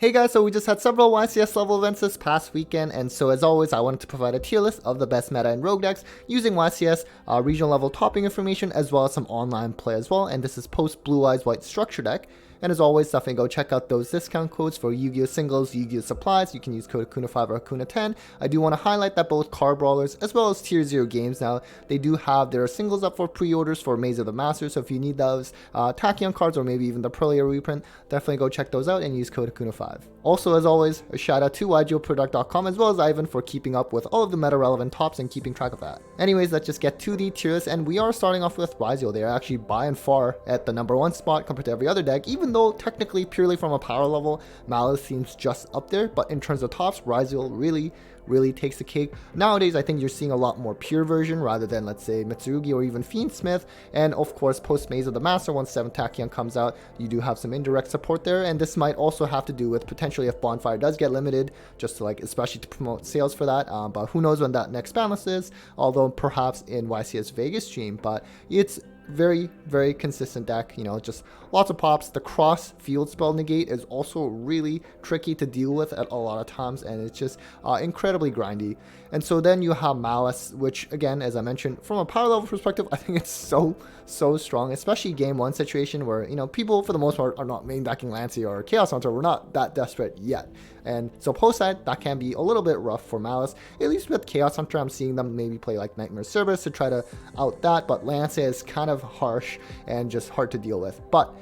Hey guys, so we just had several YCS level events this past weekend, and so as always, I wanted to provide a tier list of the best meta and rogue decks using YCS regional level topping information as well as some online play as well, and this is post Blue Eyes White structure deck. And as always, definitely go check out those discount codes for Yu-Gi-Oh! Singles, Yu-Gi-Oh! Supplies. You can use code Akuna5 or Akuna10. I do want to highlight that both Card Brawlers as well as Tier 0 games now, they do have their singles up for pre-orders for Maze of the Masters. So if you need those Tachyon cards or maybe even the Perlia reprint, definitely go check those out and use code Akuna5. Also, as always, a shout out to YGOProduct.com as well as Ivan for keeping up with all of the meta relevant tops and keeping track of that. Anyways, let's just get to the tier list, and we are starting off with Ryzeal. They are actually by and far at the #1 spot compared to every other deck, even though technically purely from a power level, Maliss seems just up there, but in terms of tops, Ryzeal really takes the cake. Nowadays, I think you're seeing a lot more pure version rather than, let's say, Mitsurugi or even Fiendsmith. And of course, post Maze of the Master, once 7th Tachyon comes out, you do have some indirect support there. And this might also have to do with potentially if Bonfire does get limited, just to especially to promote sales for that. But who knows when that next ban list is, although perhaps in YCS Vegas stream. But it's very consistent deck, just lots of pops. The cross field spell negate is also really tricky to deal with at a lot of times, and it's just incredibly grindy. And so then you have Maliss, which again, as I mentioned, from a power level perspective, I think it's so strong, especially game 1 situation where people for the most part are not main decking Lancey or Chaos Hunter. We're not that desperate yet, and so post that can be a little bit rough for Maliss. At least with Chaos Hunter, I'm seeing them maybe play like Nightmare Service to try to out that, but Lancey is kind of harsh and just hard to deal with. But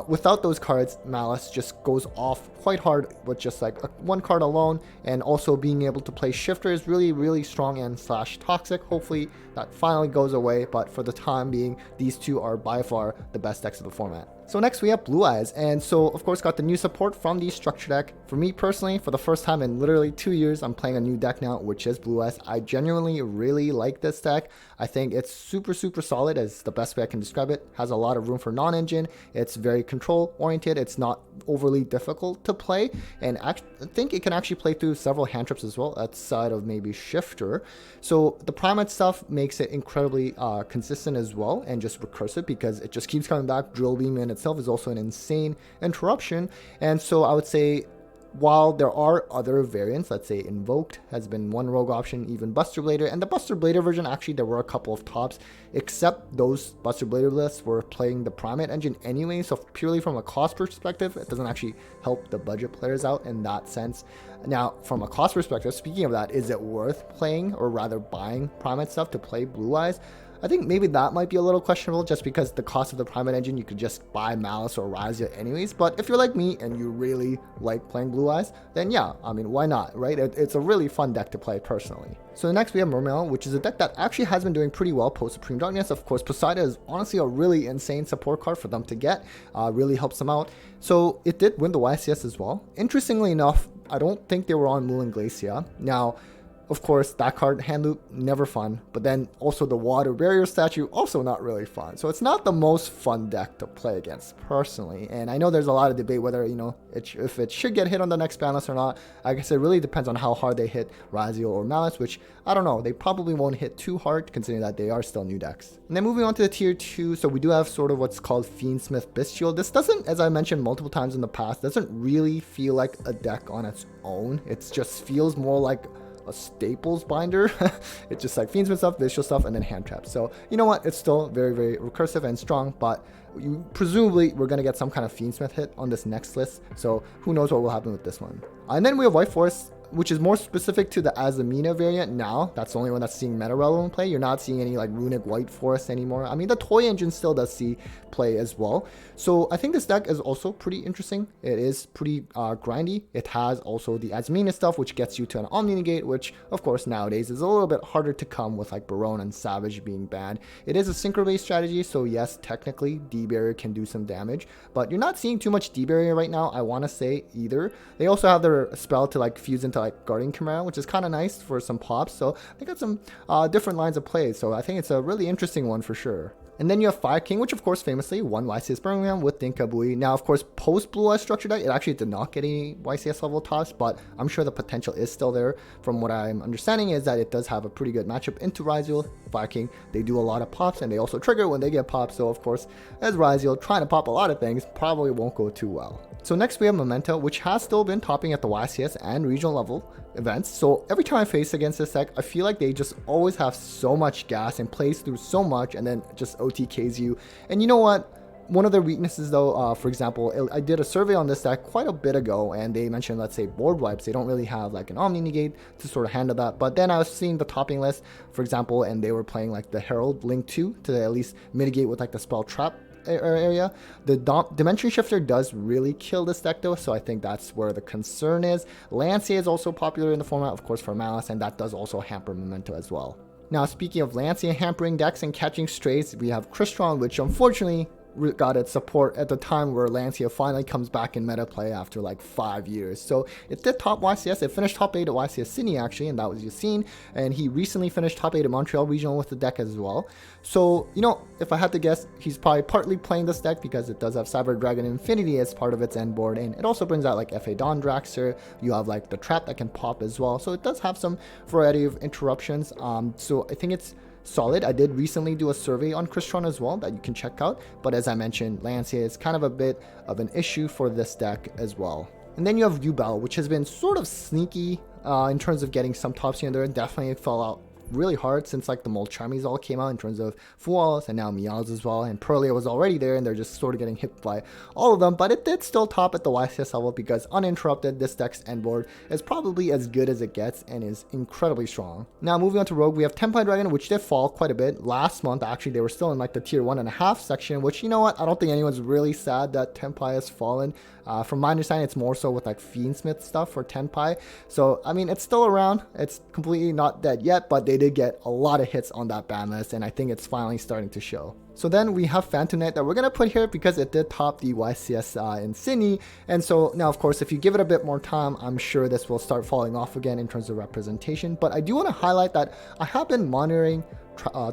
without those cards, Maliss just goes off quite hard with just like one card alone, and also being able to play Shifter is really strong and / toxic. Hopefully that finally goes away, but for the time being, these two are by far the best decks of the format. So next we have Blue Eyes, and so of course got the new support from the structure deck. For me personally, for the first time in literally 2 years, I'm playing a new deck now, which is Blue Eyes. I genuinely really like this deck. I think it's super solid, as the best way I can describe it. Has a lot of room for non-engine. It's very control oriented. It's not overly difficult to play, and I think it can actually play through several hand traps as well, outside of maybe Shifter. So the Primate stuff makes it incredibly consistent as well, and just recursive because it just keeps coming back. Drill Beam in itself is also an insane interruption, and so I would say while there are other variants, let's say Invoked has been one rogue option, even Buster Blader, and the Buster Blader version, actually there were a couple of tops, except those Buster Blader lists were playing the Primate engine anyway, so purely from a cost perspective, it doesn't actually help the budget players out in that sense. Now, from a cost perspective, speaking of that, is it worth playing or rather buying Primate stuff to play Blue Eyes? I think maybe that might be a little questionable just because the cost of the Primate engine, you could just buy Maliss or Ryzeal anyways. But if you're like me and you really like playing Blue Eyes, then yeah, I mean, why not, right? It's a really fun deck to play personally. So next we have Mermail, which is a deck that actually has been doing pretty well post Supreme Darkness. Of course, Poseidon is honestly a really insane support card for them to get. Really helps them out. So it did win the YCS as well. Interestingly enough, I don't think they were on Moon Glacia. Now, of course, that card, Hand Loop, never fun. But then also the Water Barrier statue, also not really fun. So it's not the most fun deck to play against, personally. And I know there's a lot of debate whether, if it should get hit on the next ban list or not. I guess it really depends on how hard they hit Ryzeal or Maliss, which, I don't know, they probably won't hit too hard, considering that they are still new decks. And then moving on to the tier 2, so we do have sort of what's called Fiendsmith Bestial. This doesn't, as I mentioned multiple times in the past, doesn't really feel like a deck on its own. It just feels more like a staples binder. It's just like Fiendsmith stuff, visual stuff, and then hand traps. So you know what, it's still very recursive and strong, but presumably we're going to get some kind of Fiendsmith hit on this next list, so who knows what will happen with this one. And then we have White Forest, which is more specific to the Azamina variant now. That's the only one that's seeing meta relevant play. You're not seeing any like Runic White Forest anymore. I mean, the toy engine still does see play as well. So I think this deck is also pretty interesting. It is pretty grindy. It has also the Azamina stuff, which gets you to an Omni Negate, which of course nowadays is a little bit harder to come with like Barone and Savage being banned. It is a synchro-based strategy, so yes, technically D-Barrier can do some damage, but you're not seeing too much D-Barrier right now, I want to say, either. They also have their spell to like fuse into like Guardian Chimera, which is kind of nice for some pops, so they got some different lines of play, so I think it's a really interesting one for sure. And then you have Fire King, which of course famously won YCS Birmingham with Dinka Bui. Now, of course, post Blue Eye structure deck, it actually did not get any YCS level tops, but I'm sure the potential is still there. From what I'm understanding is that it does have a pretty good matchup into Ryzeal. Fire King, they do a lot of pops and they also trigger when they get popped. So of course, as Ryzeal trying to pop a lot of things, probably won't go too well. So next we have Memento, which has still been topping at the YCS and regional level events. So every time I face against this deck, I feel like they just always have so much gas and plays through so much and then just OTKs you. And you know what? One of their weaknesses though, for example, I did a survey on this deck quite a bit ago and they mentioned, let's say, board wipes. They don't really have like an Omni Negate to sort of handle that. But then I was seeing the topping list, for example, and they were playing like the Herald Link 2 to at least mitigate with like the spell trap area. The Dimension Shifter does really kill this deck though, so I think that's where the concern is. Lancea is also popular in the format, of course, for Maliss, and that does also hamper Memento as well. Now, speaking of Lancea hampering decks and catching strays, we have Crystron, which unfortunately got its support at the time where Lancea finally comes back in meta play after like 5 years. So it did top YCS. It finished top 8 at YCS Sydney actually, and that was Yassine. And he recently finished top 8 at Montreal Regional with the deck as well. So, you know, if I had to guess, he's probably partly playing this deck because it does have Cyber Dragon Infinity as part of its end board, and it also brings out like FA Dawn Draxter. You have like the trap that can pop as well. So it does have some variety of interruptions. So I think it's solid. I did recently do a survey on Crystron as well that you can check out, but as I mentioned, Lancea is kind of a bit of an issue for this deck as well. And then you have Yubel, which has been sort of sneaky in terms of getting some tops here and there. Definitely fell out really hard since like the Molcharmies all came out in terms of Fualas and now Meows as well, and Perlia was already there and they're just sort of getting hit by all of them, but it did still top at the YCS level because uninterrupted this deck's end board is probably as good as it gets and is incredibly strong. Now moving on to Rogue, we have Tenpai Dragon, which did fall quite a bit last month. Actually, they were still in like the tier 1.5 section, which, you know what, I don't think anyone's really sad that Tenpai has fallen. From my understanding, it's more so with like Fiendsmith stuff for Tenpai. So, I mean, it's still around. It's completely not dead yet, but they did get a lot of hits on that ban list, and I think it's finally starting to show. So then we have Phantom Knight that we're going to put here because it did top the YCS in Sydney. And so now, of course, if you give it a bit more time, I'm sure this will start falling off again in terms of representation. But I do want to highlight that I have been monitoring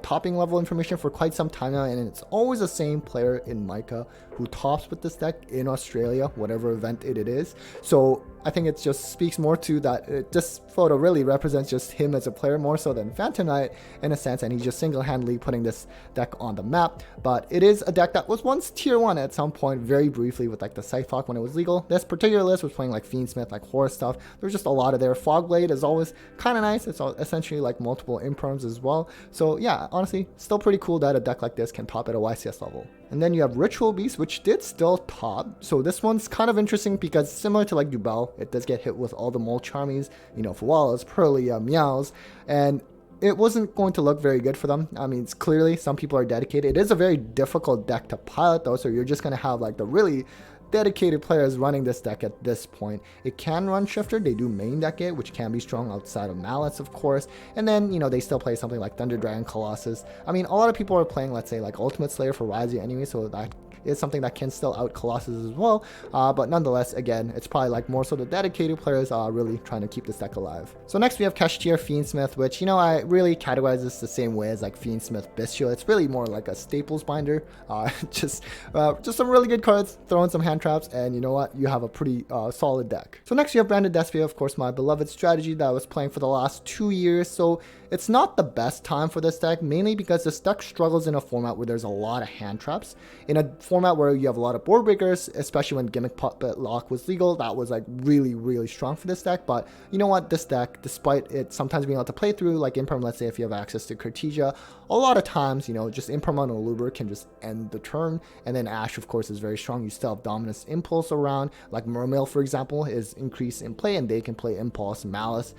topping level information for quite some time now, and it's always the same player in Micah who tops with this deck in Australia, whatever event it is. So I think it just speaks more to that this photo really represents just him as a player more so than Phantom Knight in a sense, and he's just single-handedly putting this deck on the map. But it is a deck that was once tier 1 at some point very briefly with like the Scythehawk when it was legal. This particular list was playing like Fiendsmith, like horror stuff. There's just a lot of there. Fogblade is always kind of nice. It's essentially like multiple imperms as well. So yeah, honestly, still pretty cool that a deck like this can top at a YCS level. And then you have Ritual Beast, which did still top. So this one's kind of interesting because similar to like Dubel, it does get hit with all the Molcharmies, you know, Fualas, Perlia, Meows, and it wasn't going to look very good for them. I mean, it's clearly some people are dedicated. It is a very difficult deck to pilot though, so you're just going to have like the really dedicated players running this deck at this point. It can run Shifter. They do main deck it, which can be strong outside of Maliss, of course. And then, you know, they still play something like Thunder Dragon Colossus. I mean, a lot of people are playing, let's say, like Ultimate Slayer for Ryzeal anyway, so that is something that can still out Colossus as well. But nonetheless, again, it's probably like more so the dedicated players are really trying to keep this deck alive. So next we have Kashtira Fiendsmith, which, you know, I really categorize this the same way as like Fiendsmith Bestial. It's really more like a staples binder. Just some really good cards, throw in some hand traps, and you know what, you have a pretty solid deck. So next you have Branded Despia, of course, my beloved strategy that I was playing for the last 2 years. So it's not the best time for this deck, mainly because this deck struggles in a format where there's a lot of hand traps. In a format where you have a lot of board breakers, especially when Gimmick Puppet Lock was legal, that was like really strong for this deck. But you know what, this deck, despite it sometimes being able to play through like Imperm, let's say if you have access to Cartesia, a lot of times, you know, just Imperm on Oluber can just end the turn. And then Ash, of course, is very strong. You still have Dominus Impulse around, like Mermail, for example, is increased in play, and they can play Impulse. Maliss,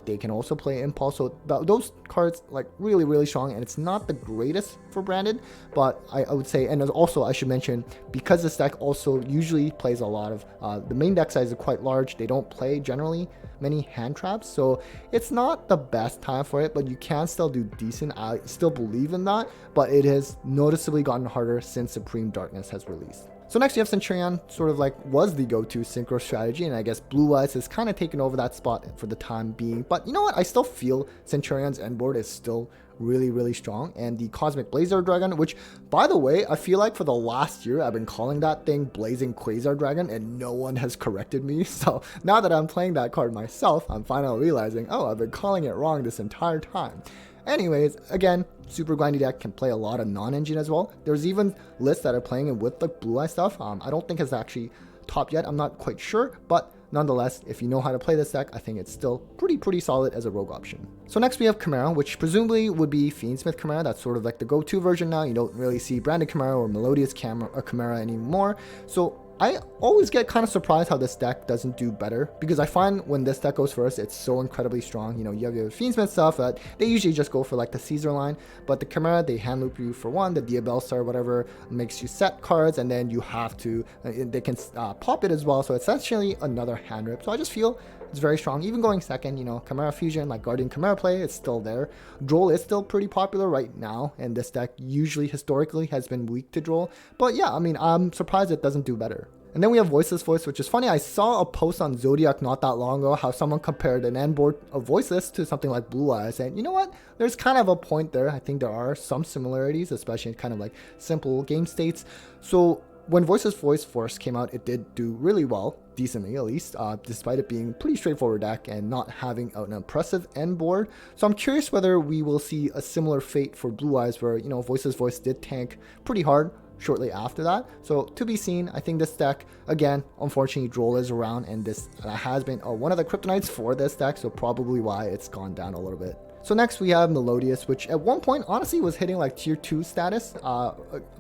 they can also play Impulse. So those cards like really strong, and it's not the greatest for Branded, but I would say, and also I should mention, because this deck also usually plays a lot of the main deck size is quite large, they don't play generally many hand traps, so it's not the best time for it, but you can still do decent. I still believe in that, but it has noticeably gotten harder since Supreme Darkness has released. So next you have Centurion, sort of like was the go-to synchro strategy, and I guess Blue Eyes has kind of taken over that spot for the time being. But you know what? I still feel Centurion's end board is still really strong, and the Cosmic Blazer Dragon, which by the way, I feel like for the last year I've been calling that thing Blazing Quasar Dragon and no one has corrected me. So now that I'm playing that card myself, I'm finally realizing, oh, I've been calling it wrong this entire time. Anyways, again, super grindy deck, can play a lot of non-engine as well. There's even lists that are playing it with the Blue Eye stuff. I don't think it's actually top yet, I'm not quite sure, but nonetheless, if you know how to play this deck, I think it's still pretty solid as a rogue option. So next we have Chimera, which presumably would be Fiendsmith Chimera. That's sort of like the go-to version now. You don't really see Branded Chimera or Melodious Chimera anymore. So I always get kind of surprised how this deck doesn't do better, because I find when this deck goes first, it's so incredibly strong. You know, you have your Fiendsmith stuff that they usually just go for like the Caesar line, but the Chimera, they hand loop you for one, the Diabellstar or whatever makes you set cards, and then you have to, they can pop it as well, so essentially another hand rip. So I just feel it's very strong. Even going second, you know, Chimera Fusion, like Guardian Chimera play, it's still there. Droll is still pretty popular right now, and this deck usually historically has been weak to Droll. But yeah, I mean, I'm surprised it doesn't do better. And then we have Voiceless Voice, which is funny. I saw a post on Zodiac not that long ago how someone compared an end board of Voiceless to something like Blue Eyes. And you know what? There's kind of a point there. I think there are some similarities, especially in kind of like simple game states. So when Voiceless Voice first came out, it did do really well, decently at least, despite it being a pretty straightforward deck and not having an impressive end board. So I'm curious whether we will see a similar fate for Blue Eyes, where, you know, Voiceless Voice did tank pretty hard shortly after that. So to be seen. I think this deck, again, unfortunately Droll is around, and this has been one of the kryptonites for this deck, so probably why it's gone down a little bit. So next we have Melodious, which at one point honestly was hitting like tier 2 status,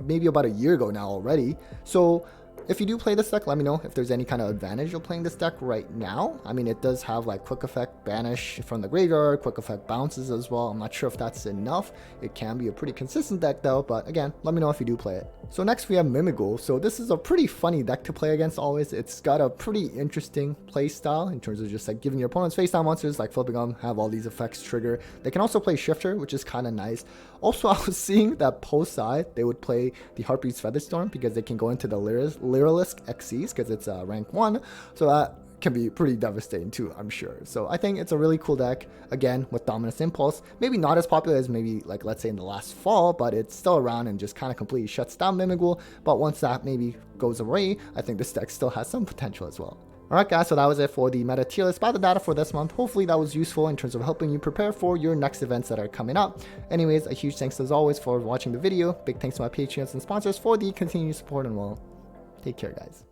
maybe about a year ago now already. So if you do play this deck, let me know if there's any kind of advantage of playing this deck right now. I mean, it does have like quick effect banish from the graveyard, quick effect bounces as well. I'm not sure if that's enough. It can be a pretty consistent deck though, but again, let me know if you do play it. So next we have Mimigool. So this is a pretty funny deck to play against always. It's got a pretty interesting play style in terms of just like giving your opponents face down monsters, like flipping them, have all these effects trigger. They can also play Shifter, which is kind of nice. Also, I was seeing that post side, they would play the Harpy's Featherstorm because they can go into the Lyralisk XCs because it's rank 1. So that can be pretty devastating too, I'm sure. So I think it's a really cool deck, again, with Dominus Impulse. Maybe not as popular as maybe, like, let's say in the last fall, but it's still around and just kind of completely shuts down Mimigool. But once that maybe goes away, I think this deck still has some potential as well. Alright guys, so that was it for the meta tier list by the data for this month. Hopefully that was useful in terms of helping you prepare for your next events that are coming up. Anyways, a huge thanks as always for watching the video. Big thanks to my Patreons and sponsors for the continued support, and well, take care guys.